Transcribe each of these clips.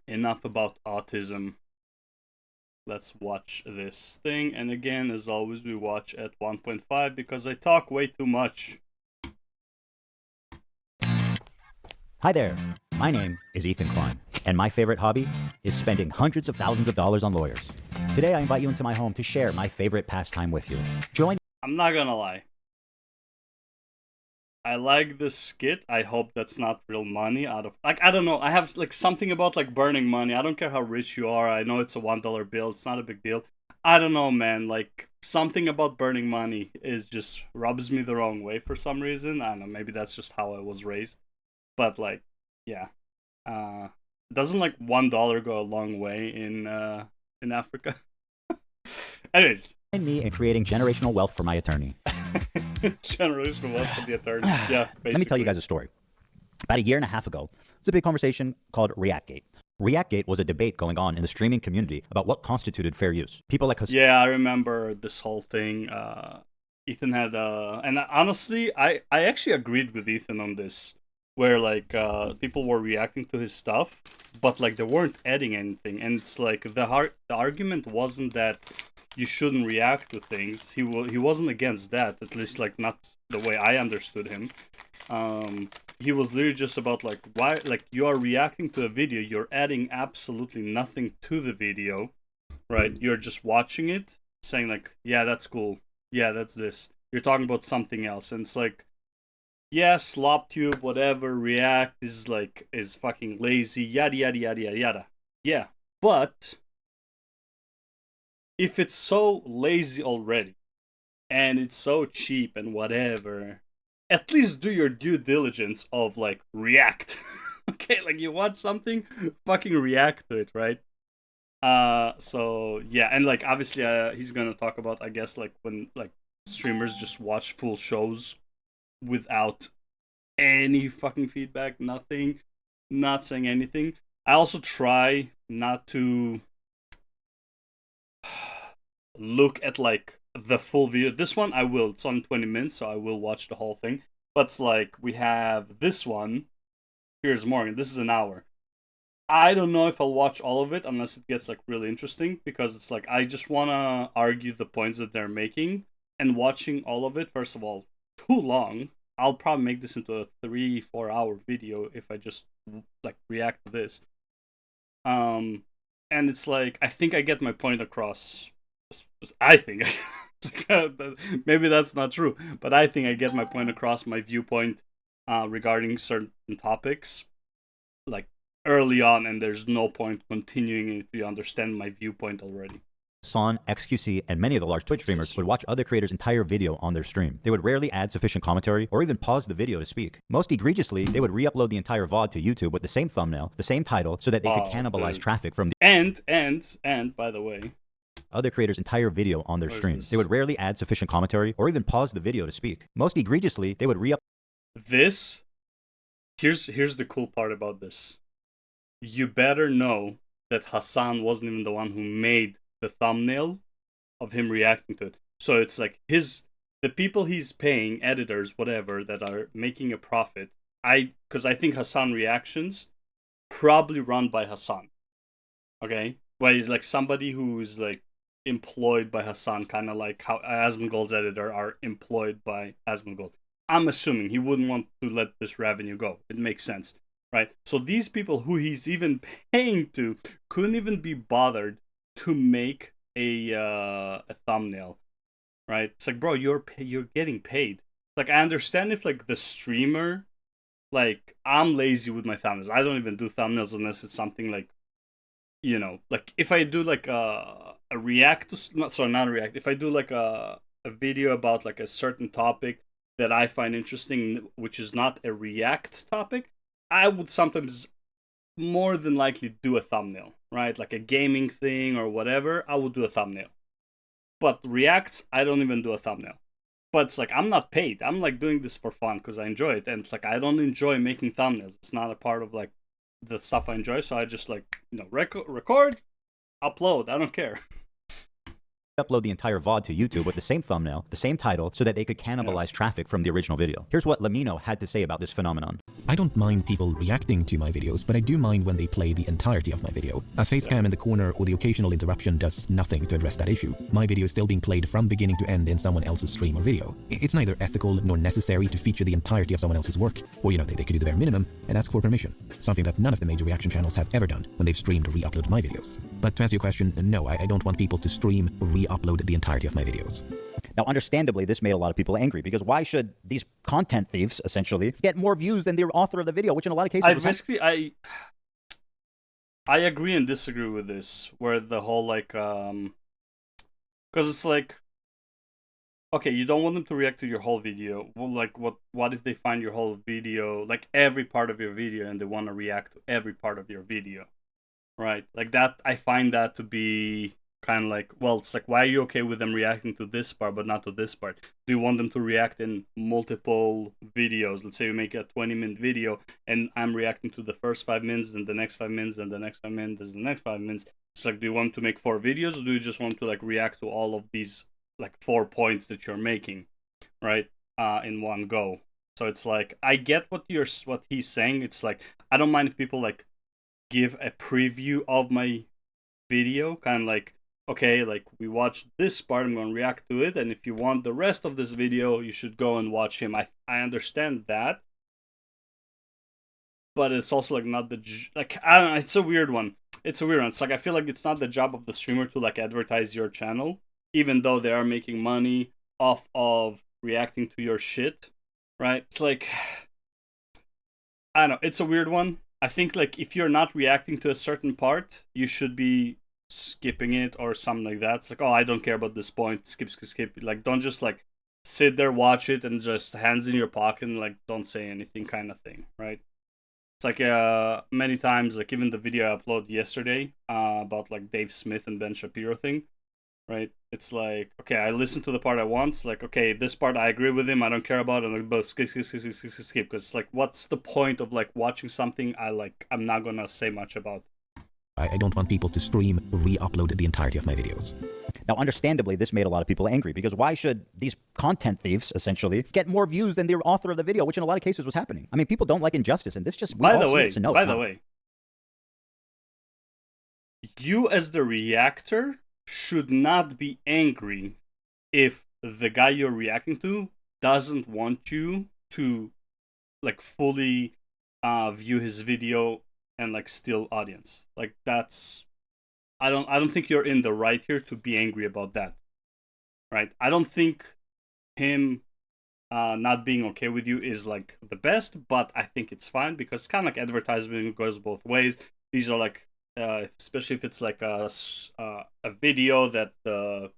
enough about autism. Let's watch this thing. And again, as always, we watch at 1.5 because I talk way too much. Hi there. My name is Ethan Klein, and my favorite hobby is spending hundreds of thousands of dollars on lawyers. Today, I invite you into my home to share my favorite pastime with you. Join. I'm not gonna lie. I like this skit. I hope that's not real money out of like I don't know. I have like something about like burning money. I don't care how rich you are. I know it's a $1 bill. It's not a big deal. I don't know, man. Like something about burning money is just rubs me the wrong way for some reason. I don't know. Maybe that's just how I was raised. But like, yeah. Uh, doesn't like $1 go a long way in Africa? Anyways, Join me in creating generational wealth for my attorney. generational wealth for the attorney. Yeah, basically. Let me tell you guys a story. About a year and a half ago, there's a big conversation called Reactgate. Reactgate was a debate going on in the streaming community about what constituted fair use. People like Yeah, I remember this whole thing. Ethan had, and honestly, I actually agreed with Ethan on this, where like people were reacting to his stuff, but like they weren't adding anything, and it's like the argument wasn't that you shouldn't react to things. He wasn't against that, at least like not the way I understood him. He was literally just about like why like you are reacting to a video, you're adding absolutely nothing to the video, right? You're just watching it, saying like, yeah, that's cool. Yeah, that's this. You're talking about something else, and it's like, yeah, slop tube, whatever. React is fucking lazy. Yada yada yada yada yada. Yeah, but if it's so lazy already, and it's so cheap and whatever, at least do your due diligence of like react. Okay, like you watch something, fucking react to it, right? So yeah, and like obviously, he's gonna talk about I guess like when like streamers just watch full shows without any fucking feedback, nothing, not saying anything. I also try not to look at like the full video. This one I will. It's on 20 minutes, so I will watch the whole thing. But it's like we have this one. Here's Morgan. This is an hour. I don't know if I'll watch all of it unless it gets like really interesting because it's like I just want to argue the points that they're making and watching all of it first of all too long. I'll probably make this into a 3-4 hour video if I just like react to this. Um and it's like I think I get my point across. I think maybe that's not true, but I think I get my point across, my viewpoint regarding certain topics like early on, and there's no point continuing if you understand my viewpoint already. Son, XQC, and many of the large Twitch streamers would watch other creators' entire video on their stream. They would rarely add sufficient commentary or even pause the video to speak. Most egregiously, they would re-upload the entire VOD to YouTube with the same thumbnail, the same title, so that they could cannibalize traffic from the and by the way, other creators' entire video on their stream. They would rarely add sufficient commentary or even pause the video to speak. Most egregiously, they would re-upload this here's the cool part about this. You better know that Hassan wasn't even the one who made the thumbnail of him reacting to it. So it's like the people he's paying, editors, whatever, that are making a profit. Because I think Hassan reactions probably run by Hassan. Okay, well, he's like somebody who's like employed by Hassan, kind of like how Asmongold's editor are employed by Asmongold. I'm assuming he wouldn't want to let this revenue go. It makes sense, right? So these people who he's even paying to couldn't even be bothered to make a thumbnail, right? It's like, bro, you're getting paid. Like, I understand if like the streamer, like I'm lazy with my thumbnails. I don't even do thumbnails unless it's something like, you know, like if I do like a react, not sorry, not a react. If I do like a video about like a certain topic that I find interesting, which is not a react topic, I would sometimes more than likely do a thumbnail, right? Like a gaming thing or whatever, I would do a thumbnail. But reacts, I don't even do a thumbnail. But it's like I'm not paid. I'm like doing this for fun because I enjoy it, and it's like I don't enjoy making thumbnails. It's not a part of like the stuff I enjoy. So I just like record, upload. I don't care. upload the entire VOD to YouTube with the same thumbnail, the same title, so that they could cannibalize traffic from the original video. Here's what Lamino had to say about this phenomenon. I don't mind people reacting to my videos, but I do mind when they play the entirety of my video. A face cam in the corner or the occasional interruption does nothing to address that issue. My video is still being played from beginning to end in someone else's stream or video. It's neither ethical nor necessary to feature the entirety of someone else's work, or they could do the bare minimum and ask for permission, something that none of the major reaction channels have ever done when they've streamed or re-uploaded my videos. But to answer your question, no, I don't want people to stream or re-upload the entirety of my videos. Now, understandably, this made a lot of people angry, because why should these content thieves, essentially, get more views than the author of the video, which in a lot of cases... I agree and disagree with this, where the whole, because it's like, okay, you don't want them to react to your whole video. Well, like, what if they find your whole video, like every part of your video, and they want to react to every part of your video, right? Like that, I find that to be kind of like, well, it's like, why are you okay with them reacting to this part but not to this part? Do you want them to react in multiple videos? Let's say you make a 20-minute video and I'm reacting to the first 5 minutes, then the next 5 minutes, then the next 5 minutes, then the next 5 minutes. It's like, do you want to make 4 videos, or do you just want to like react to all of these like 4 points that you're making, right, in one go? So it's like, I get what he's saying. It's like, I don't mind if people like give a preview of my video, kind of like, okay, like, we watched this part, I'm going to react to it, and if you want the rest of this video, you should go and watch him. I understand that, but it's also like not like, I don't know, it's a weird one. It's like, I feel like it's not the job of the streamer to like advertise your channel, even though they are making money off of reacting to your shit, right? It's like, I don't know, it's a weird one. I think like if you're not reacting to a certain part, you should be skipping it or something like that. It's like, oh, I don't care about this point, skip. Like, don't just like sit there, watch it, and just hands in your pocket and like don't say anything kind of thing, right? It's like many times, like even the video I uploaded yesterday about like Dave Smith and Ben Shapiro thing, right? It's like, okay, I listened to the part I want. It's like, okay, this part I agree with him, I don't care about it, and like, but skip, because it's like, what's the point of like watching something I'm not gonna say much about? I don't want people to stream or re-upload the entirety of my videos. Now, understandably, this made a lot of people angry, because why should these content thieves, essentially, get more views than the author of the video, which in a lot of cases was happening? I mean, people don't like injustice, and this just... By the way, you as the reactor should not be angry if the guy you're reacting to doesn't want you to like fully view his video and like steal audience. Like, that's, I don't think you're in the right here to be angry about that, right? I don't think him not being okay with you is like the best, but I think it's fine, because it's kind of like advertisement, goes both ways. These are like especially if it's like a video that the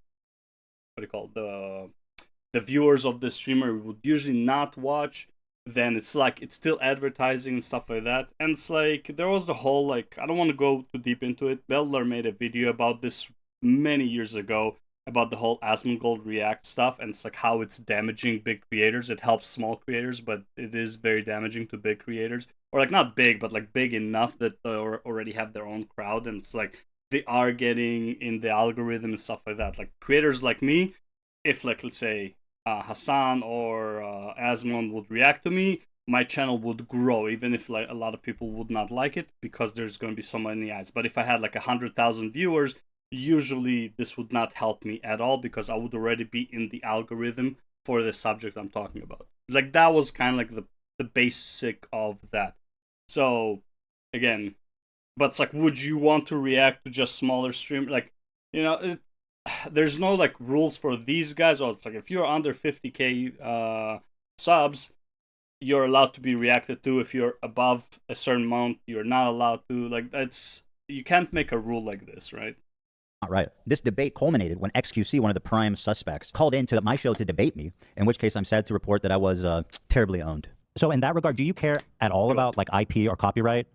viewers of the streamer would usually not watch, then it's like, it's still advertising and stuff like that. And it's like, there was the whole, like, I don't want to go too deep into it. Beldler made a video about this many years ago, about the whole Asmongold React stuff, and it's like how it's damaging big creators. It helps small creators, but it is very damaging to big creators. Or like, not big, but like big enough that they already have their own crowd, and it's like they are getting in the algorithm and stuff like that. Like, creators like me, if like, let's say Hassan or Asmon would react to me, my channel would grow, even if like a lot of people would not like it, because there's going to be so many eyes. But if I had like 100,000 viewers, usually this would not help me at all, because I would already be in the algorithm for the subject I'm talking about. Like, that was kind of like the basic of that. So again, but it's like, would you want to react to just smaller stream? Like, you know, there's no like rules for these guys. Or it's like, if you're under 50k subs, you're allowed to be reacted to. If you're above a certain amount, you're not allowed to. Like, you can't make a rule like this, right? Right. This debate culminated when XQC, one of the prime suspects, called into my show to debate me, in which case I'm sad to report that I was terribly owned. So in that regard, do you care at all about like IP or copyright,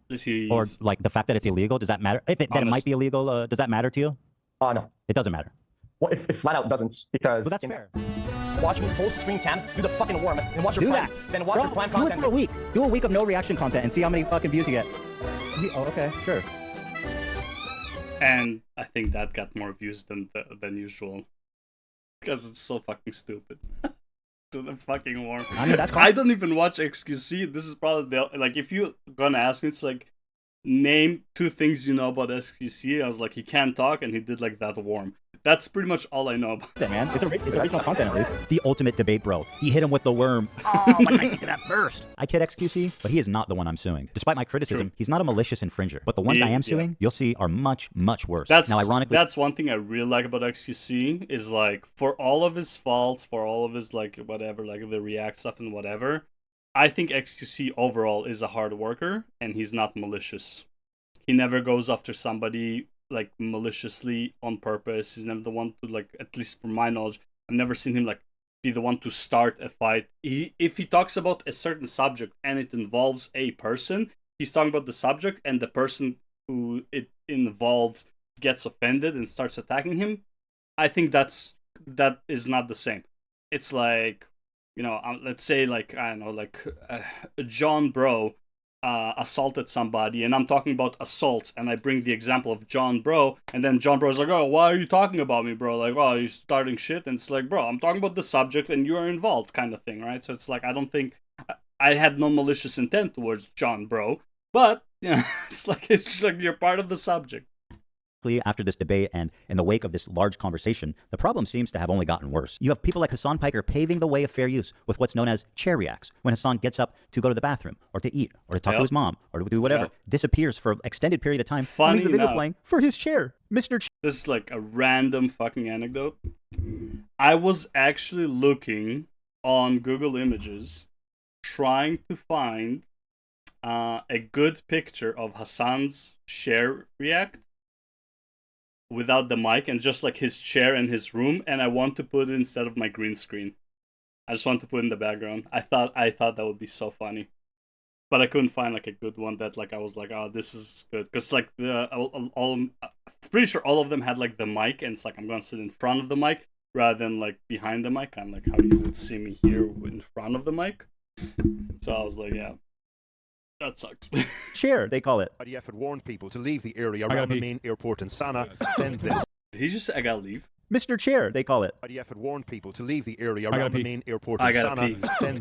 or like the fact that it's illegal? Does that matter? That it might be illegal, does that matter to you? No. It doesn't matter. Well, if flat out doesn't, because... Well, that's fair. Watch me full stream cam, do the fucking worm, and watch your prime. Then watch your prime content. Do it for a week. Do a week of no reaction content and see how many fucking views you get. Oh, okay, sure. And I think that got more views than usual. Because it's so fucking stupid. To the fucking worm. I mean, that's I don't even watch XQC. This is probably like, if you're gonna ask me, it's like, name 2 things you know about XQC. I was like, he can't talk, and he did like that worm. That's pretty much all I know about it, man. It's original content, at least. The ultimate debate bro. He hit him with the worm. Oh, why did I think of that first? I kid XQC, but he is not the one I'm suing. Despite my criticism, he's not a malicious infringer. But the ones I am suing, you'll see, are much, much worse. Now, ironically, that's one thing I really like about XQC, is like, for all of his faults, for all of his like whatever, like the React stuff and whatever, I think XQC overall is a hard worker, and he's not malicious. He never goes after somebody like maliciously on purpose. He's never the one to, like, at least from my knowledge, I've never seen him like be the one to start a fight. If he talks about a certain subject and it involves a person, he's talking about the subject, and the person who it involves gets offended and starts attacking him. I think that is not the same. It's like, you know, let's say, like, I don't know, like John Bro assaulted somebody, and I'm talking about assaults, and I bring the example of John Bro, and then John Bro's like, oh, why are you talking about me, bro? Like, oh, you're starting shit. And it's like, bro, I'm talking about the subject, and you are involved, kind of thing, right? So it's like, I don't think I had no malicious intent towards John Bro, but, you know, it's just like you're part of the subject. After this debate and in the wake of this large conversation, the problem seems to have only gotten worse. You have people like Hassan Piker paving the way of fair use with what's known as chair reacts. When Hassan gets up to go to the bathroom, or to eat, or to talk to his mom, or to do whatever, disappears for an extended period of time, and leaves the video playing for his chair. Mr. This is like a random fucking anecdote. I was actually looking on Google Images, trying to find a good picture of Hassan's chair react without the mic, and just like his chair in his room, and I want to put it instead of my green screen. I just want to put it in the background. I thought that would be so funny, but I couldn't find like a good one that like I was like, oh, this is good, because like I'm pretty sure all of them had like the mic, and it's like I'm gonna sit in front of the mic rather than like behind the mic, kind of like how you would see me here in front of the mic. So I was like, yeah, that sucks. Chair, they call it. IDF had warned people to leave the area around the main airport in Sana'a. Then this. He just said, I gotta leave. Mr. Chair, they call it. IDF had warned people to leave the area around the main airport in Sana'a. Then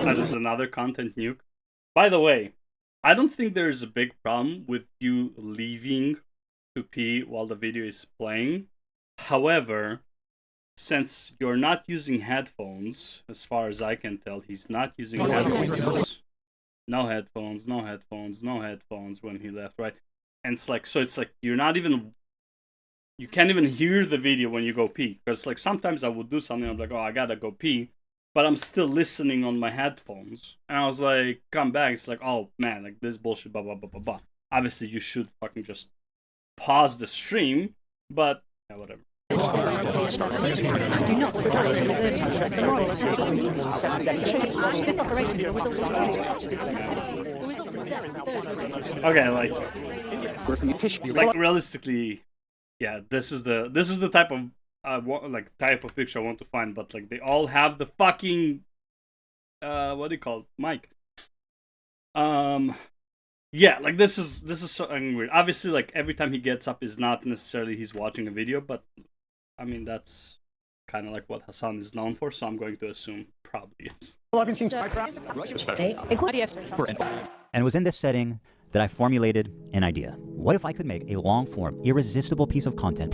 this is another content nuke. By the way, I don't think there is a big problem with you leaving to pee while the video is playing. However, since you're not using headphones, as far as I can tell, he's not using headphones. No headphones, no headphones, no headphones when he left, right? And it's like, so it's like you can't even hear the video when you go pee. Because like sometimes I would do something, I'm like, oh, I gotta go pee, but I'm still listening on my headphones. And I was like, come back, it's like, oh man, like this bullshit, blah, blah, blah, blah, blah. Obviously you should fucking just pause the stream, but yeah, whatever. Okay, like realistically, yeah, this is the type of type of picture I want to find, but like they all have the fucking what do you call it, mic. Yeah, like this is something weird. Obviously, like every time he gets up is not necessarily he's watching a video, but I mean that's kind of like what Hassan is known for, so I'm going to assume probably is. And it was in this setting that I formulated an idea. What if I could make a long-form, irresistible piece of content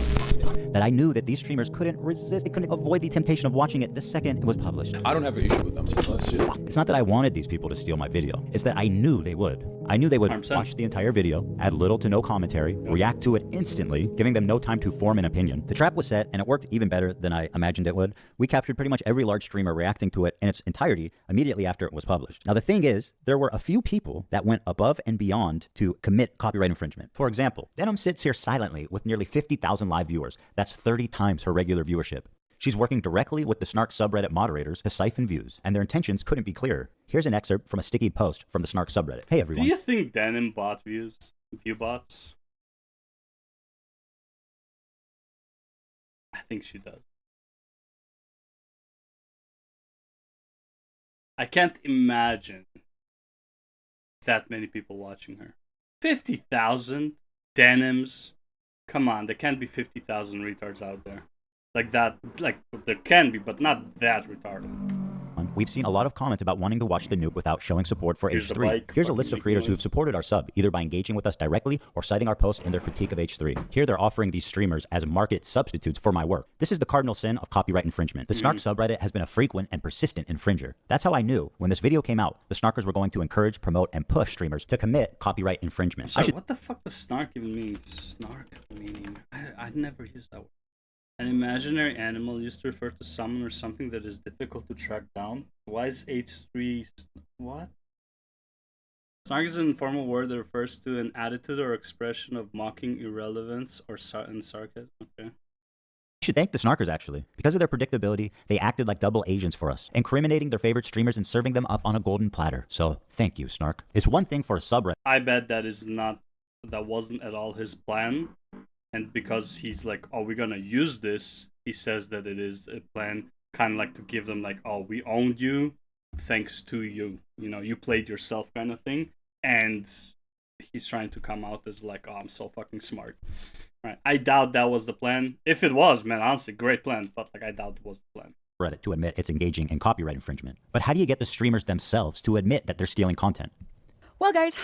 that I knew that these streamers couldn't resist, they couldn't avoid the temptation of watching it the second it was published? I don't have an issue with them. It's not that I wanted these people to steal my video. It's that I knew they would. I knew they would 100%. watch the entire video, add little to no commentary, react to it instantly, giving them no time to form an opinion. The trap was set, and it worked even better than I imagined it would. We captured pretty much every large streamer reacting to it in its entirety immediately after it was published. Now, the thing is, there were a few people that went above and beyond to commit copyright infringement. For example, Denim sits here silently with nearly 50,000 live viewers. That's 30 times her regular viewership. She's working directly with the Snark subreddit moderators to siphon views, and their intentions couldn't be clearer. Here's an excerpt from a sticky post from the Snark subreddit. Hey everyone. Do you think Denim bot view bots? I think she does. I can't imagine that many people watching her. 50,000 denims. Come on, there can't be 50,000 retards out there. Like that, like there can be, but not that retarded. We've seen a lot of comments about wanting to watch the nuke without showing support for Here's the H3. bike, Here's a fucking list of making creators who have noise. supported our sub, either by engaging with us directly or citing our posts in their critique of H3. Here they're offering these streamers as market substitutes for my work. This is the cardinal sin of copyright infringement. The Snark subreddit has been a frequent and persistent infringer. That's how I knew when this video came out, the Snarkers were going to encourage, promote, and push streamers to commit copyright infringement. Sorry, what the fuck does snark even mean? Snark meaning? I'd never used that word. An imaginary animal used to refer to someone or something that is difficult to track down. Why is H3... What? Snark is an informal word that refers to an attitude or expression of mocking irrelevance or sarcasm. Okay. I should thank the Snarkers, actually. Because of their predictability, they acted like double agents for us, incriminating their favorite streamers and serving them up on a golden platter. So, thank you, Snark. It's one thing for a subreddit. I bet that wasn't at all his plan. And because he's like, oh, we're gonna use this, he says that it is a plan, kind of like to give them like, oh, we owned you, thanks to you. You know, you played yourself kind of thing. And he's trying to come out as like, oh, I'm so fucking smart. Right. I doubt that was the plan. If it was, man, honestly, great plan. But like, I doubt it was the plan. Reddit to admit it's engaging in copyright infringement. But how do you get the streamers themselves to admit that they're stealing content? Well, guys,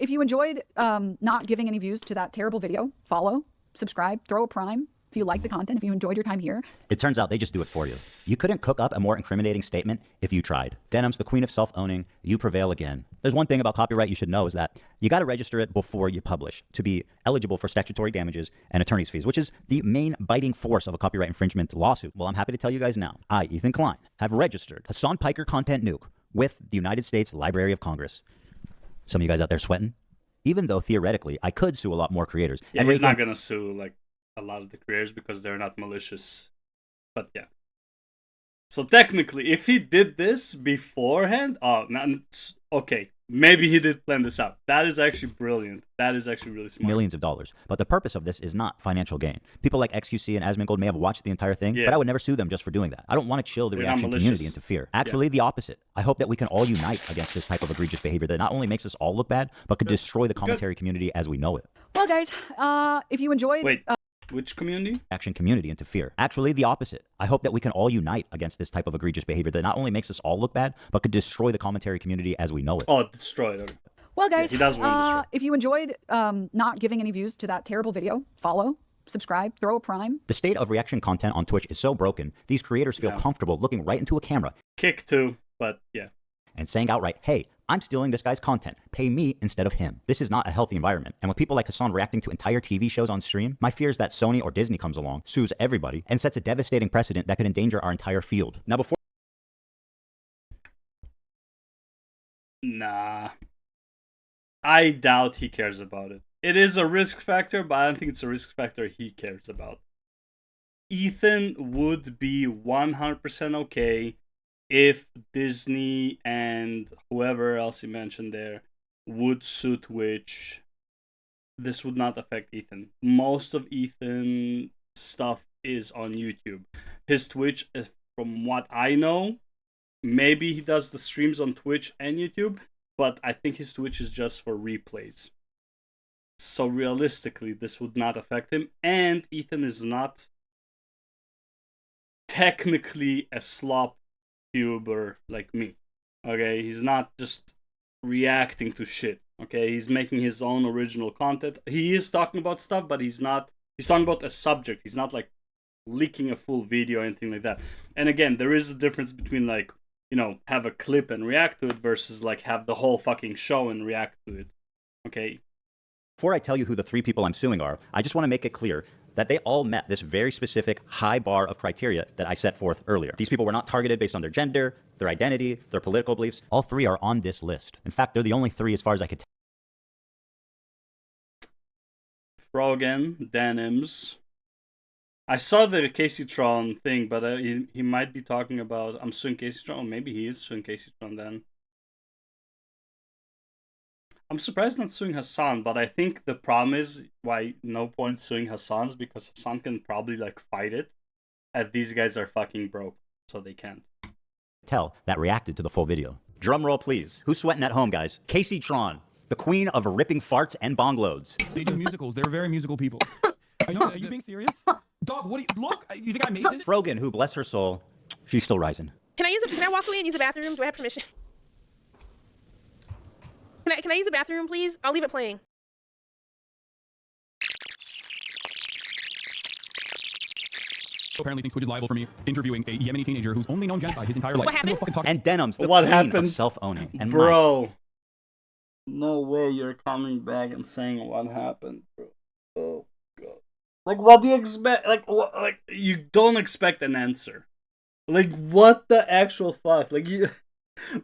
if you enjoyed not giving any views to that terrible video, follow, subscribe, throw a prime. If you like the content, if you enjoyed your time here. It turns out they just do it for you. You couldn't cook up a more incriminating statement if you tried. Denim's the queen of self-owning. You prevail again. There's one thing about copyright you should know is that you got to register it before you publish to be eligible for statutory damages and attorney's fees, which is the main biting force of a copyright infringement lawsuit. Well, I'm happy to tell you guys now. I, Ethan Klein, have registered Hassan Piker Content Nuke with the United States Library of Congress. Some of you guys out there sweating? Even though theoretically I could sue a lot more creators. Yeah, and he's not gonna sue like a lot of the creators because they're not malicious. But yeah. So technically, if he did this beforehand, okay, maybe he did plan this out. That is actually brilliant. That is actually really smart. Millions of dollars. But the purpose of this is not financial gain. People like XQC and Asmongold may have watched the entire thing, but I would never sue them just for doing that. I don't want to chill the They're reaction community into fear. Actually, the opposite. I hope that we can all unite against this type of egregious behavior that not only makes us all look bad, but could destroy the commentary community as we know it. Well, guys, if you enjoyed... Wait. Which community? Action community into fear. Actually, the opposite. I hope that we can all unite against this type of egregious behavior that not only makes us all look bad, but could destroy the commentary community as we know it. Oh, destroy it. Well, guys, he does want to destroy. if you enjoyed not giving any views to that terrible video, follow, subscribe, throw a prime. The state of reaction content on Twitch is so broken, these creators feel comfortable looking right into a camera. Kick too, but yeah. And saying outright, hey, I'm stealing this guy's content. Pay me instead of him. This is not a healthy environment. And with people like Hassan reacting to entire TV shows on stream, my fear is that Sony or Disney comes along, sues everybody, and sets a devastating precedent that could endanger our entire field. Now before... Nah. I doubt he cares about it. It is a risk factor, but I don't think it's a risk factor he cares about. Ethan would be 100% okay if Disney and whoever else he mentioned there would sue Twitch. This would not affect Ethan. Most of Ethan's stuff is on YouTube. His Twitch, from what I know, maybe he does the streams on Twitch and YouTube, but I think his Twitch is just for replays. So realistically, this would not affect him. And Ethan is not technically a slop tuber like me. Okay, he's not just reacting to shit. Okay, he's making his own original content. He is talking about stuff, but he's talking about a subject. He's not like leaking a full video or anything like that. And again, there is a difference between like, you know, have a clip and react to it versus like have the whole fucking show and react to it. Okay. Before I tell you who the 3 people I'm suing are, I just want to make it clear that they all met this very specific high bar of criteria that I set forth earlier. These people were not targeted based on their gender, their identity, their political beliefs. All 3 are on this list. In fact, they're the only 3 as far as I could tell. Frogan, Denims. I saw the Casey Tron thing, but he might be talking about I'm suing Casey Tron. Or maybe he is suing Casey Tron then. I'm surprised not suing Hassan, but I think the problem is why no point suing Hassan is because Hassan can probably like fight it, and these guys are fucking broke, so they can't. Tell that reacted to the full video. Drum roll, please. Who's sweating at home, guys? Casey Tron, the queen of ripping farts and bong loads. They do musicals. They're very musical people. I know. Are you being serious? Dog, what do you... Look, you think I made this? Frogan, who, bless her soul, she's still rising. Can I walk away and use the bathroom? Do I have permission? Can I use the bathroom, please? I'll leave it playing. Apparently thinks Twitch is liable for me interviewing a Yemeni teenager who's only known genocide his entire life. What happens? And Denim's the What queen happens? of self-owning. And Bro. No way you're coming back and saying what happened, bro. Oh, God. Like, what do you expect? Like, what, like, you don't expect an answer. Like, what the actual fuck? Like, you...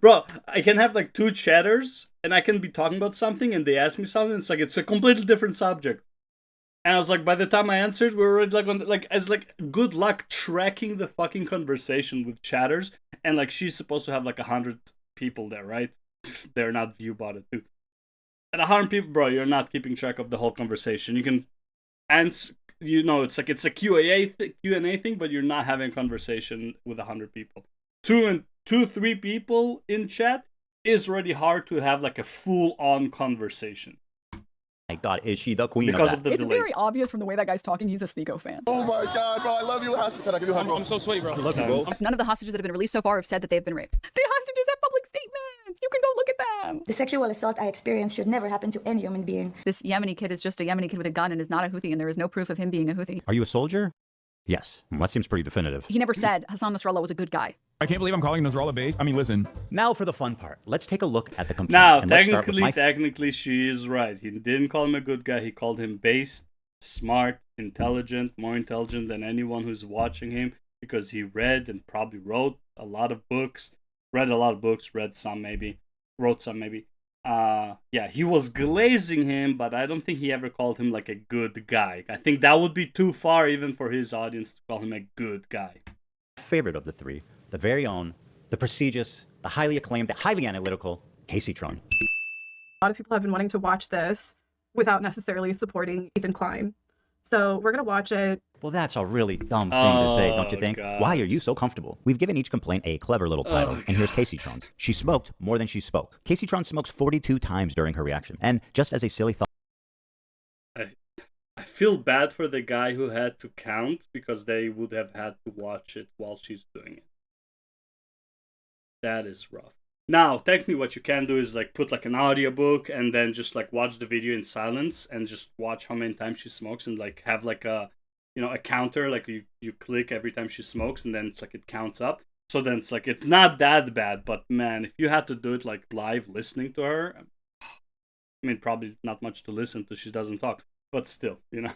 Bro, I can have, like, two chatters, and I can be talking about something, and they ask me something, it's like, it's a completely different subject. And I was like, by the time I answered, we were already, like, on, like, as, like, good luck tracking the fucking conversation with chatters, and, like, she's supposed to have, like, 100 people there, right? They're not viewbotted, too. At 100 people, bro, you're not keeping track of the whole conversation. You can answer, you know, it's like, it's a Q&A thing, but you're not having a conversation with 100 people. 3 people in chat is already hard to have, like, a full-on conversation. My God, is she the queen Because of of that? the It's delay. very obvious from the way that guy's talking. He's a Sneeko fan. Oh my God, bro, I love you. Can I give you a hug, bro? I'm so sweaty, bro. love you, bro. None of the hostages that have been released so far have said that they've been raped. The hostages have public statements. You can go look at them. The sexual assault I experienced should never happen to any human being. This Yemeni kid is just a Yemeni kid with a gun and is not a Houthi, and there is no proof of him being a Houthi. Are you a soldier? Yes. Well, that seems pretty definitive. He never said Hassan Nasrallah was a good guy. I can't believe I'm calling Nasrallah base. I mean, listen. Now for the fun part. Let's take a look at the complaints. Now, and let's start with technically, she is right. He didn't call him a good guy. He called him based, smart, intelligent, more intelligent than anyone who's watching him, because he read and probably wrote a lot of books. Read some maybe, wrote some maybe. Yeah, he was glazing him, but I don't think he ever called him like a good guy. I think that would be too far even for his audience to call him a good guy. favorite of the three, the very own, the prestigious, the highly acclaimed, the highly analytical Casey Tron. A lot of people have been wanting to watch this without necessarily supporting Ethan Klein. So we're going to watch it. Well, that's a really dumb thing to say, don't you think? God. Why are you so comfortable? We've given each complaint a clever little title, and here's Casey Tron's. She smoked more than she spoke. Casey Tron smokes 42 times during her reaction. And just as a silly thought, I feel bad for the guy who had to count, because they would have had to watch it while she's doing it. That is rough. Now, technically what you can do is like put like an audiobook and then just like watch the video in silence and just watch how many times she smokes and like have like a, you know, a counter, like you click every time she smokes and then it's like it counts up. So then it's like, it's not that bad, but man, if you had to do it like live listening to her, I mean, probably not much to listen to, she doesn't talk, but still, you know.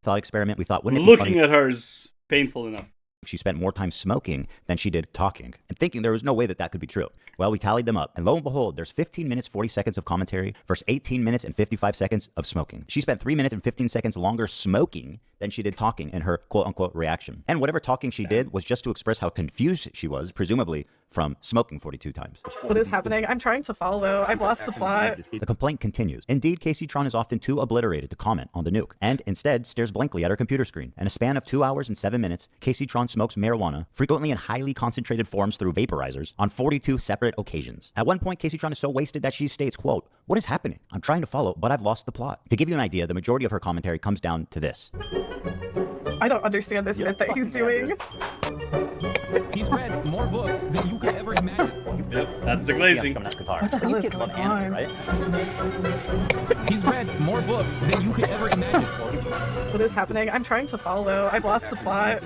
thought experiment, we thought, wouldn't it be funny Looking at her is painful enough. if she spent more time smoking than she did talking, and thinking there was no way that that could be true. Well, we tallied them up, and lo and behold, there's 15 minutes, 40 seconds of commentary versus 18 minutes and 55 seconds of smoking. She spent 3 minutes and 15 seconds longer smoking than she did talking in her quote-unquote reaction. And whatever talking she did was just to express how confused she was, presumably from smoking 42 times. What is happening? I'm trying to follow. I've lost the plot. The complaint continues. Indeed, Casey Tron is often too obliterated to comment on the nuke, and instead stares blankly at her computer screen. In a span of 2 hours and 7 minutes, Casey Tron smokes marijuana, frequently in highly concentrated forms through vaporizers, on 42 separate occasions. At one point, Casey Tron is so wasted that she states, quote, "What is happening? I'm trying to follow, but I've lost the plot." To give you an idea, the majority of her commentary comes down to this. I don't understand this bit that he's doing. He's read more books than you could ever imagine. Yep, that's the glazing. What the hell is going on? Right? He's read more books than you could ever imagine. What is happening? I'm trying to follow. I've lost the plot.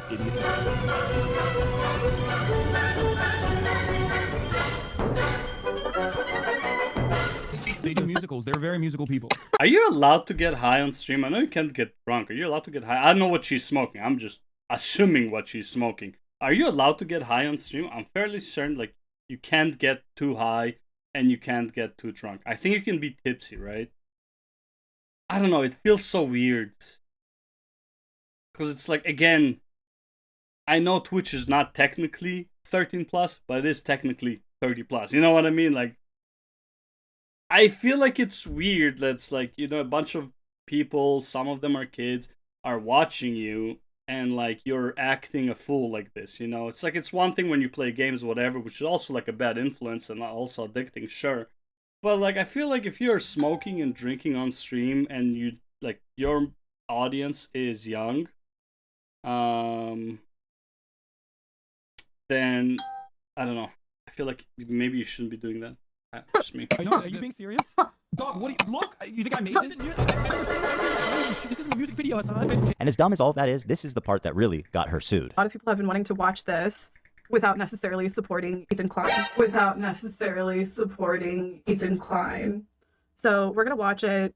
They do musicals. They're very musical people. Are you allowed to get high on stream? I know you can't get drunk. Are you allowed to get high? I don't know what she's smoking. I'm just assuming what she's smoking. Are you allowed to get high on stream? I'm fairly certain, like, you can't get too high and you can't get too drunk. I think you can be tipsy, right? I don't know. It feels so weird. Because it's like, again, I know Twitch is not technically 13 plus, but it is technically 30 plus. You know what I mean? Like, I feel like it's weird that it's like, you know, a bunch of people, some of them are kids, are watching you, and like you're acting a fool like this, you know? It's like, it's one thing when you play games or whatever, which is also like a bad influence and also addicting, sure. But like, I feel like if you're smoking and drinking on stream and you like your audience is young, then I don't know. I feel like maybe you shouldn't be doing that. Just me. I know. Are you being serious? Dog, what do you look? You think I made this? This isn't a music video, Hassan. And as dumb as all of that is, this is the part that really got her sued. A lot of people have been wanting to watch this without necessarily supporting Ethan Klein. Without necessarily supporting Ethan Klein. So we're gonna watch it.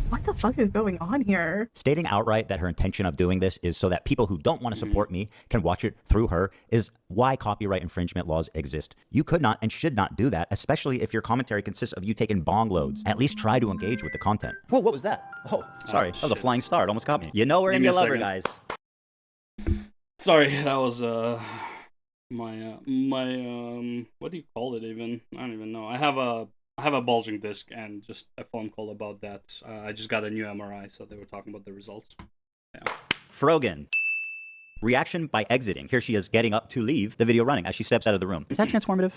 What the fuck is going on here? Stating outright that her intention of doing this is so that people who don't want to support me can watch it through her is why copyright infringement laws exist. You could not and should not do that, especially if your commentary consists of you taking bong loads. At least try to engage with the content. Whoa, what was that? Oh, sorry. That was a flying star. It almost got me. You know her and you love her, guys. Sorry, that was my what do you call it even? I don't even know. I have a bulging disc and just a phone call about that. I just got a new MRI, so they were talking about the results. Yeah. Frogan. Reaction by exiting. Here she is getting up to leave the video running as she steps out of the room. Is that transformative?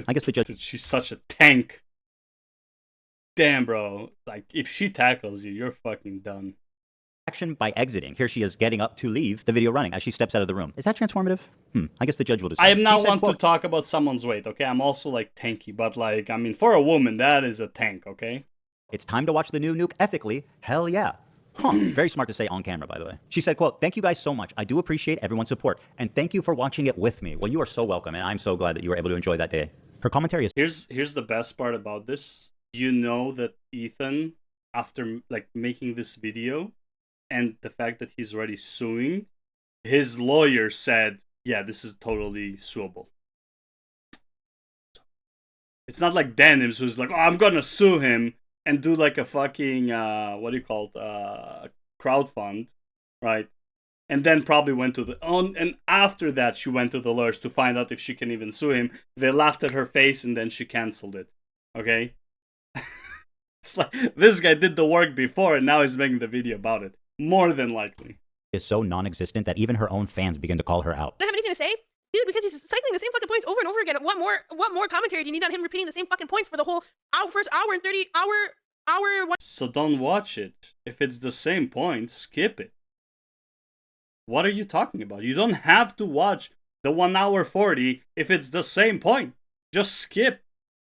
I guess the judge... She's such a tank. Damn, bro. Like, if she tackles you, you're fucking done. Action by exiting. Here she is getting up to leave the video running as she steps out of the room. Is that transformative? I guess the judge will decide. I am not one to talk about someone's weight, okay? I'm also, like, tanky, but, like, I mean, for a woman, that is a tank, okay? It's time to watch the new nuke ethically. Hell yeah. Very smart to say on camera, by the way. She said, quote, "Thank you guys so much. I do appreciate everyone's support. And thank you for watching it with me." Well, you are so welcome, and I'm so glad that you were able to enjoy that day. Her commentary is... Here's the best part about this. You know that Ethan, after, like, making this video, and the fact that he's already suing, his lawyer said, yeah, this is totally suable. It's not like Denims who's like, oh, I'm gonna sue him and do like a fucking, what do you call it, crowdfund, right? And then probably went to and after that she went to the lawyers to find out if she can even sue him. They laughed at her face and then she canceled it, okay? It's like, this guy did the work before and now he's making the video about it. More than likely. Is so non-existent that even her own fans begin to call her out. I don't have anything to say, dude, because he's cycling the same fucking points over and over again. What more commentary do you need on him repeating the same fucking points for the whole first hour and 30 hour? So don't watch it. If it's the same points, skip it. What are you talking about? You don't have to watch the 1 hour 40 if it's the same point. Just skip.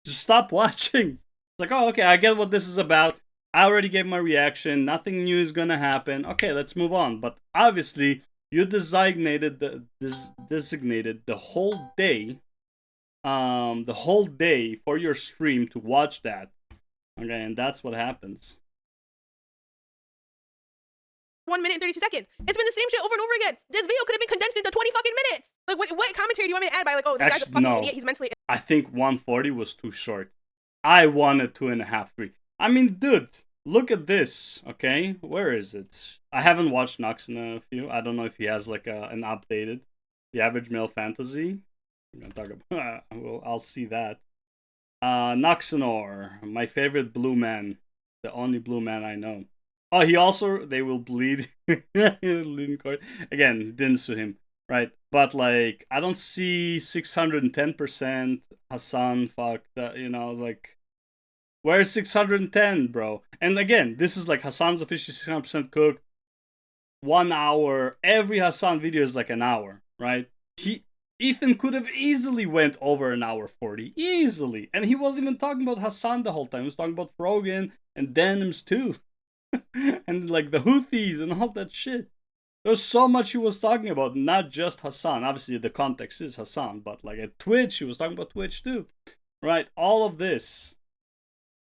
Just stop watching. It's like, oh, okay, I get what this is about. I already gave my reaction. Nothing new is gonna happen. Okay, let's move on. But obviously, you designated the whole day, for your stream to watch that. Okay, and that's what happens. 1 minute and 32 seconds. It's been the same shit over and over again. This video could have been condensed into 20 fucking minutes. Like, what commentary do you want me to add by, like, oh, this guy's a fucking idiot, he's mentally... I think 140 was too short. I wanted 2.5, 3. I mean, dude, look at this, okay? Where is it? I haven't watched Nux in a few. I don't know if he has, like, an updated The Average Male Fantasy. I'm gonna talk about... well, I'll see that. Noxenor, my favorite blue man. The only blue man I know. Oh, he also, they will bleed in court. Again, didn't sue him, right? But, like, I don't see 610% Hassan, fuck, that, you know, like, where's 610, bro? And again, this is like Hassan's officially 600% cooked. 1 hour, every Hassan video is like an hour, right? Ethan could have easily went over an hour 40, easily. And he wasn't even talking about Hassan the whole time. He was talking about Frogan and Denims too. And like the Houthis and all that shit. There's so much he was talking about, not just Hassan. Obviously the context is Hassan, but like at Twitch, he was talking about Twitch too. Right? All of this.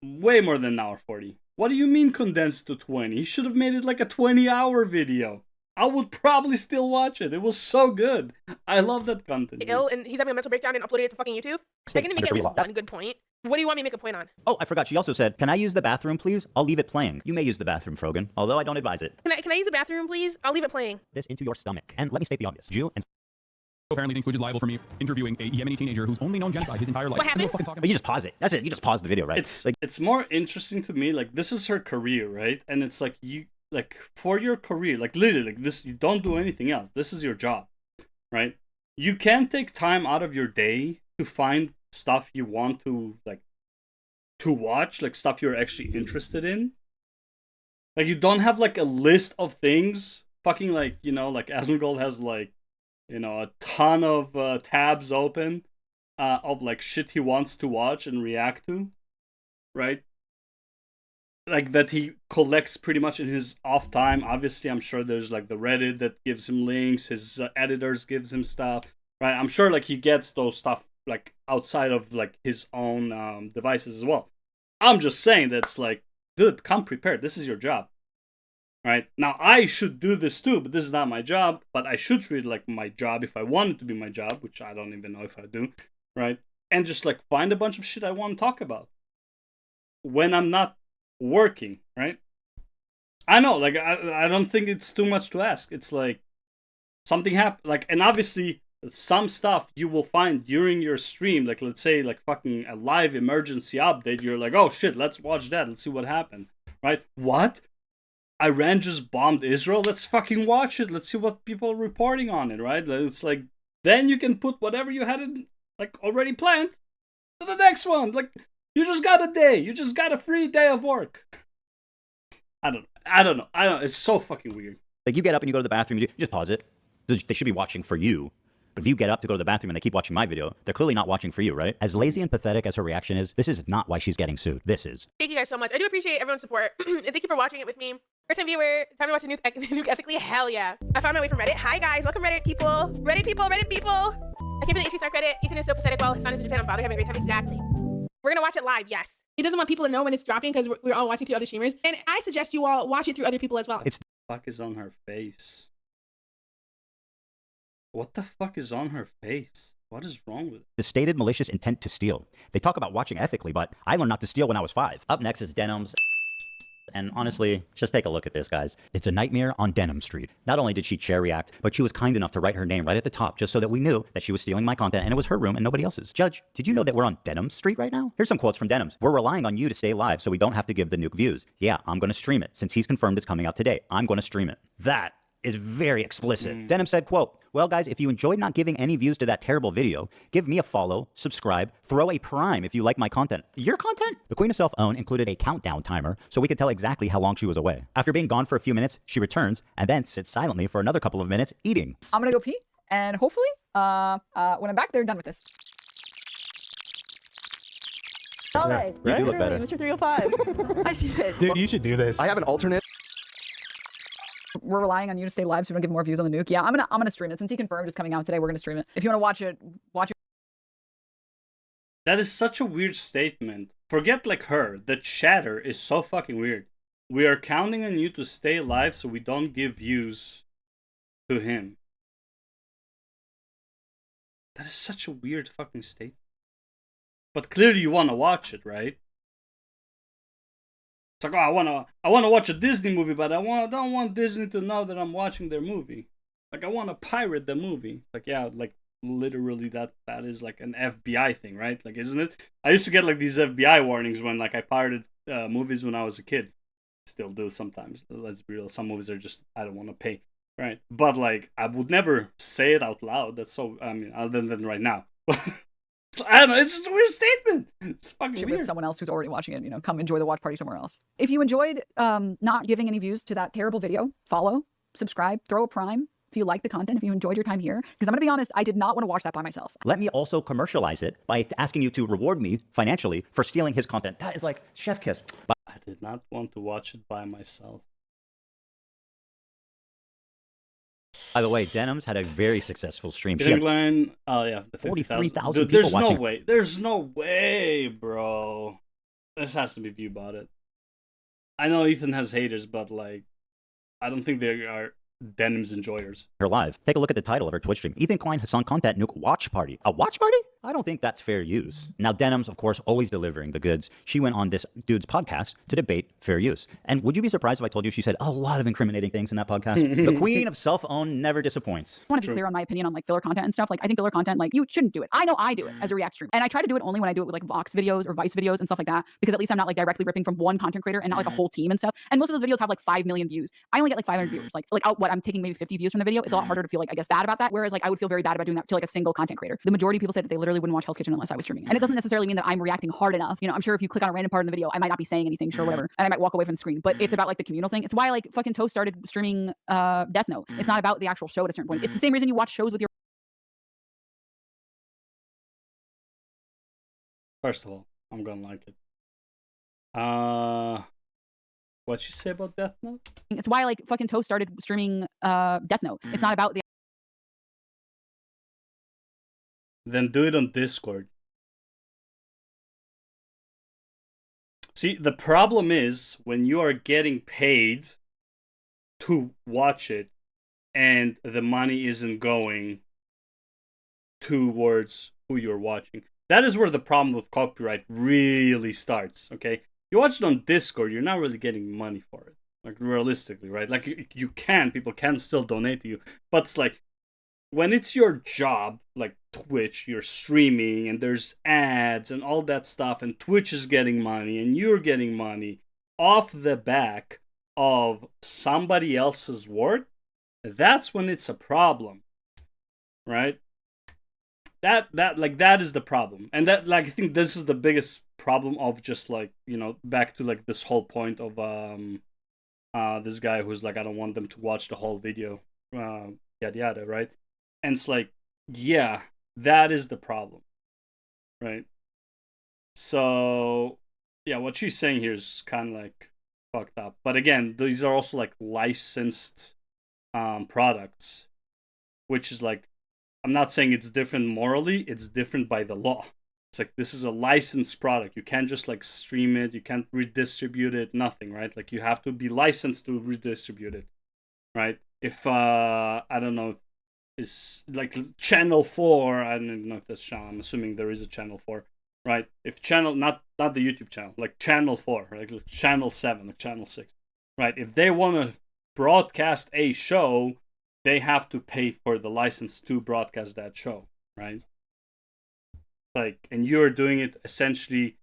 Way more than an hour 40. What do you mean condensed to 20? He should have made it like a 20-hour video. I would probably still watch it. It was so good. I love that content. Ill, and he's having a mental breakdown and uploaded it to fucking YouTube. They're gonna make at least one good point. What do you want me to make a point on? Oh, I forgot. She also said, "Can I use the bathroom, please? I'll leave it playing." You may use the bathroom, Frogan, although I don't advise it. Can I use the bathroom, please? I'll leave it playing. This into your stomach. And let me state the obvious. Jew and... apparently thinks Twitch is liable for me interviewing a Yemeni teenager who's only known genocide his entire life. What happens? But you just pause it. That's it. You just pause the video, right? It's more interesting to me. Like, this is her career, right? And it's like, like for your career, like literally, like this, you don't do anything else. This is your job, right? You can take time out of your day to find stuff you want to like to watch, like stuff you're actually interested in. Like you don't have like a list of things, fucking like, you know, like Asmongold has like, you know, a ton of tabs open of like shit he wants to watch and react to, right? Like that he collects pretty much in his off time. Obviously, I'm sure there's like the Reddit that gives him links, his editors gives him stuff, right? I'm sure like he gets those stuff like outside of like his own devices as well. I'm just saying that's like, dude, come prepared. This is your job, right? Now I should do this too, but this is not my job. But I should treat it like my job if I want it to be my job, which I don't even know if I do, right? And just like find a bunch of shit I want to talk about when I'm not working, right? I know, like I don't think it's too much to ask. It's like something happened, like, and obviously some stuff you will find during your stream, like let's say like fucking a live emergency update. You're like, oh shit, let's watch that. Let's see what happened, right? What? Iran just bombed Israel. Let's fucking watch it. Let's see what people are reporting on it, right? It's like then you can put whatever you had in, like already planned to the next one. Like you just got a day. You just got a free day of work. I don't know. It's so fucking weird. Like you get up and you go to the bathroom, you just pause it. They should be watching for you. But if you get up to go to the bathroom and they keep watching my video, they're clearly not watching for you, right? As lazy and pathetic as her reaction is, this is not why she's getting sued. This is. Thank you guys so much. I do appreciate everyone's support. And thank you for watching it with me. First time viewer, time to watch the nuke ethically. Hell yeah. I found my way from Reddit. Hi guys, welcome Reddit people. Reddit people, Reddit people. I came for the H3H3 Reddit. Ethan is so pathetic while Hassan is in Japan. I'm probably having a great time. Exactly. We're gonna watch it live, yes. He doesn't want people to know when it's dropping because we're all watching through other streamers. And I suggest you all watch it through other people as well. It's fuck is on her face? What the fuck is on her face? What is wrong with it? the stated malicious intent to steal. They talk about watching ethically, but I learned not to steal when I was 5. Up next is Denim's. And honestly, just take a look at this, guys. It's a nightmare on Denim Street. Not only did she chair react, but she was kind enough to write her name right at the top just so that we knew that she was stealing my content and it was her room and nobody else's. Judge, did you know that we're on Denim Street right now? Here's some quotes from Denim's. We're relying on you to stay live so we don't have to give the nuke views. Yeah, I'm going to stream it. Since he's confirmed it's coming out today, I'm going to stream it. That is very explicit. Denim said, quote, well, guys, if you enjoyed not giving any views to that terrible video, give me a follow, subscribe, throw a prime if you like my content. Your content? The Queen of Self-Own included a countdown timer so we could tell exactly how long she was away. After being gone for a few minutes, she returns and then sits silently for another couple of minutes eating. I'm gonna go pee, and hopefully, when I'm back, they're done with this. All right. You do look better. Mr. 305. I see it. Dude, you should do this. I have an alternate. We're relying on you to stay live so we don't give more views on the nuke. Yeah, I'm gonna stream it. Since he confirmed it's coming out today, we're gonna stream it. If you wanna watch it, watch it. That is such a weird statement. Forget like her. The chatter is so fucking weird. We are counting on you to stay alive so we don't give views to him. That is such a weird fucking statement. But clearly you want to watch it, right? It's like, oh, I wanna watch a Disney movie, but I don't want Disney to know that I'm watching their movie. Like I want to pirate the movie. Like yeah, like literally that is like an FBI thing, right? Like isn't it? I used to get like these FBI warnings when like I pirated movies when I was a kid. Still do sometimes. Let's be real. Some movies are just I don't want to pay, right? But like I would never say it out loud. That's so other than right now. I don't know, it's just a weird statement. It's fucking weird. With someone else who's already watching it, come enjoy the watch party somewhere else. If you enjoyed not giving any views to that terrible video, follow, subscribe, throw a prime if you like the content, if you enjoyed your time here. Because I'm going to be honest, I did not want to watch that by myself. Let me also commercialize it by asking you to reward me financially for stealing his content. That is like chef kiss. I did not want to watch it by myself. By the way, Denim's had a very successful stream. She Klein, oh yeah, the 43,000 people there's watching. No way. There's no way, bro. This has to be view botted. I know Ethan has haters, but like, I don't think they are denims enjoyers. her live. Take a look at the title of her Twitch stream. Ethan Klein Hassan Content Nuke Watch Party. A watch party? I don't think that's fair use. Now, Denims, of course, always delivering the goods. She went on this dude's podcast to debate fair use. And would you be surprised if I told you she said a lot of incriminating things in that podcast? The queen of self-own never disappoints. I want to be clear on my opinion on like filler content and stuff. Like I think filler content, like you shouldn't do it. I know I do it as a React stream. And I try to do it only when I do it with like Vox videos or Vice videos and stuff like that, because at least I'm not like directly ripping from one content creator and not like a whole team and stuff. And most of those videos have like 5 million views. I only get like 500 viewers. Like I'm taking maybe 50 views from the video. It's a lot harder to feel like, I guess, bad about that. Whereas like I would feel very bad about doing that to like a single content creator. The majority of people say that they literally wouldn't watch Hell's Kitchen unless I was streaming. And it doesn't necessarily mean that I'm reacting hard enough. You know, I'm sure if you click on a random part in the video, I might not be saying anything, sure, whatever. And I might walk away from the screen. But it's about like the communal thing. It's why like fucking Toast started streaming Death Note. It's not about the actual show at a certain point. It's the same reason you watch shows with your First of all, I'm gonna like it. What'd you say about Death Note? It's why like fucking Toast started streaming Death Note. It's not about the Then do it on Discord. See, the problem is when you are getting paid to watch it and the money isn't going towards who you're watching. That is where the problem with copyright really starts, okay? You watch it on Discord, you're not really getting money for it. Like, realistically, right? Like, you can, people can still donate to you. But it's like, when it's your job, like Twitch, you're streaming and there's ads and all that stuff, and Twitch is getting money and you're getting money off the back of somebody else's work, that's when it's a problem, right? That is the problem. And that, like, I think this is the biggest problem of just like, you know, back to like this whole point of this guy who's like, I don't want them to watch the whole video, yada yada, right? And it's like, yeah, that is the problem, right? So, yeah, what she's saying here is kind of like fucked up. But again, these are also like licensed products, which is like, I'm not saying it's different morally, it's different by the law. It's like, this is a licensed product. You can't just like stream it, you can't redistribute it, nothing, right? Like, you have to be licensed to redistribute it, right? If, I don't know, if is like channel 4, I don't know if that's channel, I'm assuming there is a channel 4, right? If channel, not the YouTube channel, like channel 4, like channel 7, like channel 6, right? If they want to broadcast a show, they have to pay for the license to broadcast that show, right? Like, and you're doing it essentially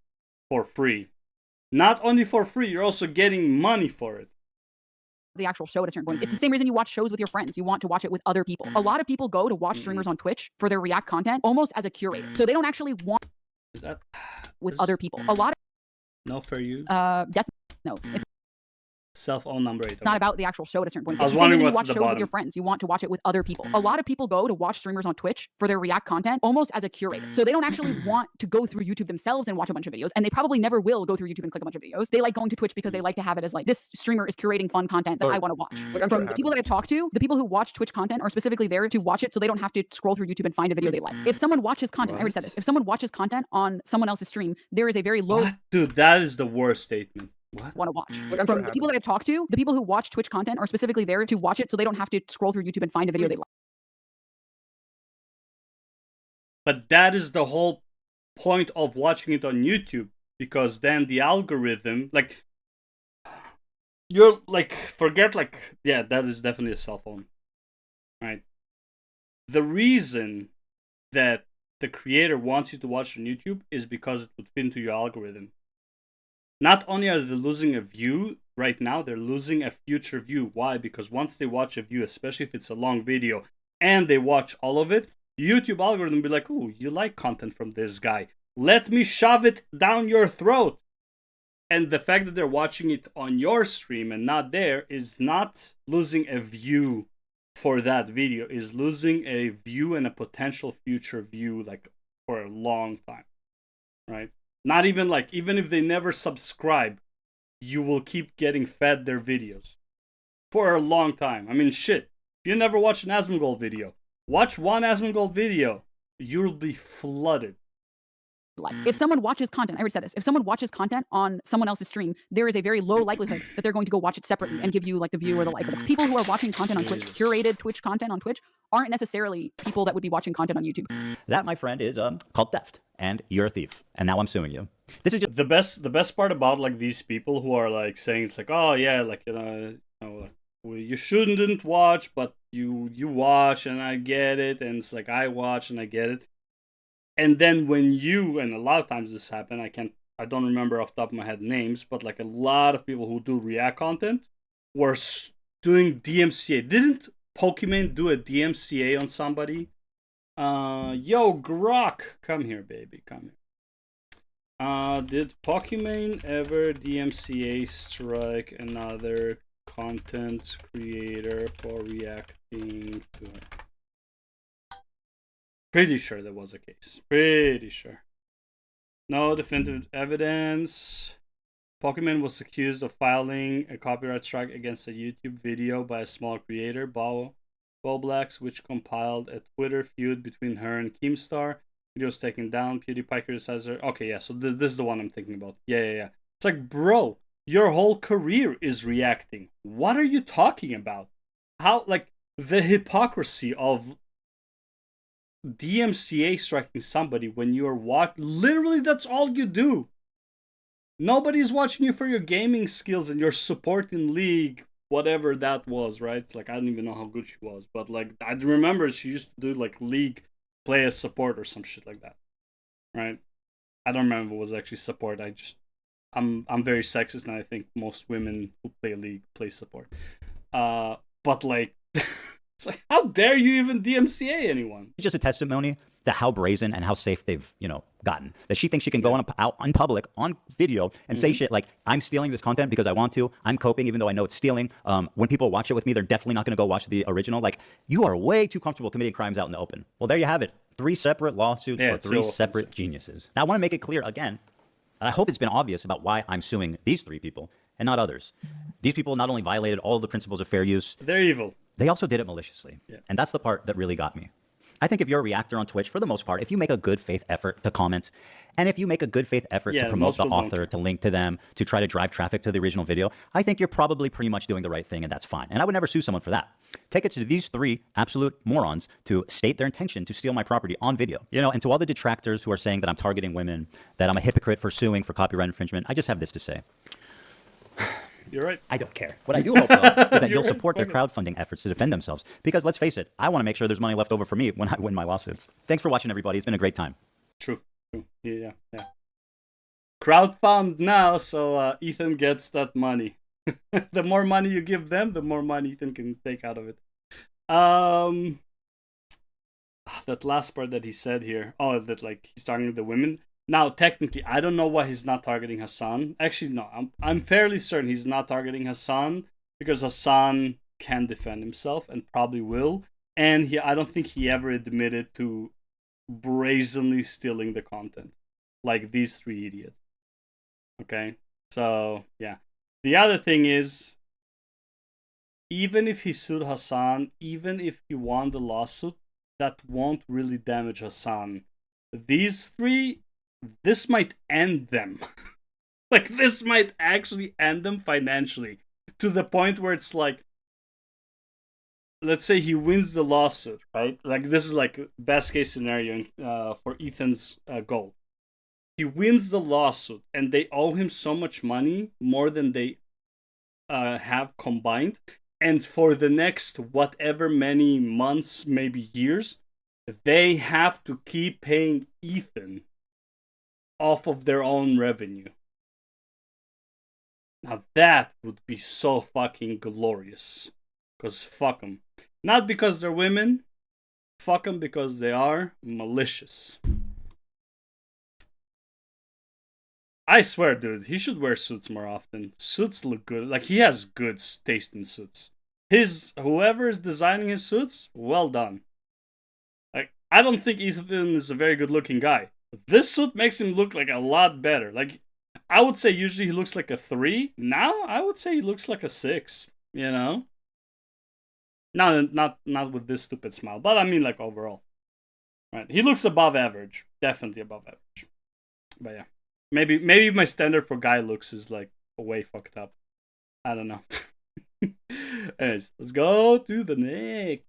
for free. Not only for free, you're also getting money for it. The actual show at a certain point. It's the same reason you watch shows with your friends. You want to watch it with other people. A lot of people go to watch streamers on Twitch for their React content almost as a curator. So they don't actually want with other people. A lot of no fair use. Death Note. It's Self-owned number 8. not about the actual show at a certain point. I It's was the same wondering reason you what's watch at the shows with your bottom. friends. You want to watch it with other people. A lot of people go to watch streamers on Twitch for their React content almost as a curator. So they don't actually want to go through YouTube themselves and watch a bunch of videos. And they probably never will go through YouTube and click a bunch of videos. They like going to Twitch because they like to have it as like, this streamer is curating fun content that I want to watch. From the people that I've talked to, the people who watch Twitch content are specifically there to watch it so they don't have to scroll through YouTube and find a video they like. If someone watches content, I already said this, if someone watches content on someone else's stream, there is a very low... What? Dude, that is the worst statement. What? Want to watch. From the people that I've talked to, the people who watch Twitch content are specifically there to watch it so they don't have to scroll through YouTube and find a video they like. But that is the whole point of watching it on YouTube, because then the algorithm, like, you're like, forget, like, yeah, that is definitely a cell phone, right? The reason that the creator wants you to watch on YouTube is because it would fit into your algorithm. Not only are they losing a view right now, they're losing a future view. Why? Because once they watch a view, especially if it's a long video, and they watch all of it, YouTube algorithm will be like, "Ooh, you like content from this guy. Let me shove it down your throat." And the fact that they're watching it on your stream and not there is not losing a view for that video, is losing a view and a potential future view, like, for a long time, right? Not even like, even if they never subscribe, you will keep getting fed their videos for a long time. I mean, shit. If you never watched an Asmongold video, watch one Asmongold video, you'll be flooded. like. If someone watches content, I already said this, if someone watches content on someone else's stream, there is a very low likelihood that they're going to go watch it separately and give you like the view or the like. The people who are watching content on Twitch, curated Twitch content on Twitch, aren't necessarily people that would be watching content on YouTube. That, my friend, is called theft, and you're a thief, and now I'm suing you. This is just the best part about like these people who are like saying it's like, oh yeah, like you shouldn't watch, but you watch, and I get it, and it's like I watch and I get it. And then when and a lot of times this happen, I don't remember off the top of my head names, but like a lot of people who do React content were doing DMCA. Didn't Pokemon do a DMCA on somebody? Yo, Grok, come here, baby, come here. Did Pokemon ever DMCA strike another content creator for reacting to it? Pretty sure there was a case. Pretty sure. No definitive evidence. Pokemon was accused of filing a copyright strike against a YouTube video by a small creator, Boblax, which compiled a Twitter feud between her and Keemstar. Video was taken down. PewDiePie criticized her. Okay, yeah, so this is the one I'm thinking about. Yeah. It's like, bro, your whole career is reacting. What are you talking about? How, like, the hypocrisy of DMCA striking somebody when you are literally that's all you do. Nobody's watching you for your gaming skills and your support in League, whatever that was, right? It's like, I don't even know how good she was, but like, I remember she used to do like League play as support or some shit like that, right? I don't remember if it was actually support. I'm very sexist, and I think most women who play League play support. But like, it's like, how dare you even DMCA anyone? It's just a testimony to how brazen and how safe they've, gotten. That she thinks she can go out in public on video and say shit like, I'm stealing this content because I want to. I'm coping even though I know it's stealing. When people watch it with me, they're definitely not going to go watch the original. Like, you are way too comfortable committing crimes out in the open. Well, there you have it. 3 separate lawsuits for 3 separate geniuses. Now, I want to make it clear again, and I hope it's been obvious about why I'm suing these 3 people and not others. These people not only violated all of the principles of fair use. They're evil. They also did it maliciously. Yeah. And that's the part that really got me. I think if you're a reactor on Twitch, for the most part, if you make a good faith effort to comment, and if you make a good faith effort to promote the author, to link to them, to try to drive traffic to the original video, I think you're probably pretty much doing the right thing, and that's fine. And I would never sue someone for that. Take it to these 3 absolute morons to state their intention to steal my property on video. And to all the detractors who are saying that I'm targeting women, that I'm a hypocrite for suing for copyright infringement, I just have this to say. You're right. I don't care. What I do hope, though, is that you'll support their crowdfunding efforts to defend themselves. Because let's face it, I want to make sure there's money left over for me when I win my lawsuits. Thanks for watching, everybody. It's been a great time. True. Yeah. Crowdfund now, so Ethan gets that money. The more money you give them, the more money Ethan can take out of it. That last part that he said here. Oh, that like he's talking to the women. Now, technically, I don't know why he's not targeting Hassan. Actually, no, I'm fairly certain he's not targeting Hassan because Hassan can defend himself and probably will. And I don't think he ever admitted to brazenly stealing the content like these 3 idiots. Okay? So, yeah. The other thing is, even if he sued Hassan, even if he won the lawsuit, that won't really damage Hassan. These 3... this might end them. Like, this might actually end them financially. To the point where it's like, let's say he wins the lawsuit, right? Like, this is like best case scenario for Ethan's goal. He wins the lawsuit and they owe him so much money, more than they have combined. And for the next whatever many months, maybe years, they have to keep paying Ethan off of their own revenue. Now that would be so fucking glorious. Because fuck them. Not because they're women. Fuck them because they are malicious. I swear, dude, he should wear suits more often. Suits look good. Like, he has good taste in suits. Whoever is designing his suits, well done. Like, I don't think Ethan is a very good looking guy. This suit makes him look like a lot better. Like, I would say usually he looks like a 3. Now, I would say he looks like a 6. Not with this stupid smile, but I mean like overall. Right? He looks above average. Definitely above average. But yeah, maybe my standard for guy looks is like way fucked up. I don't know. Anyways, let's go to the next.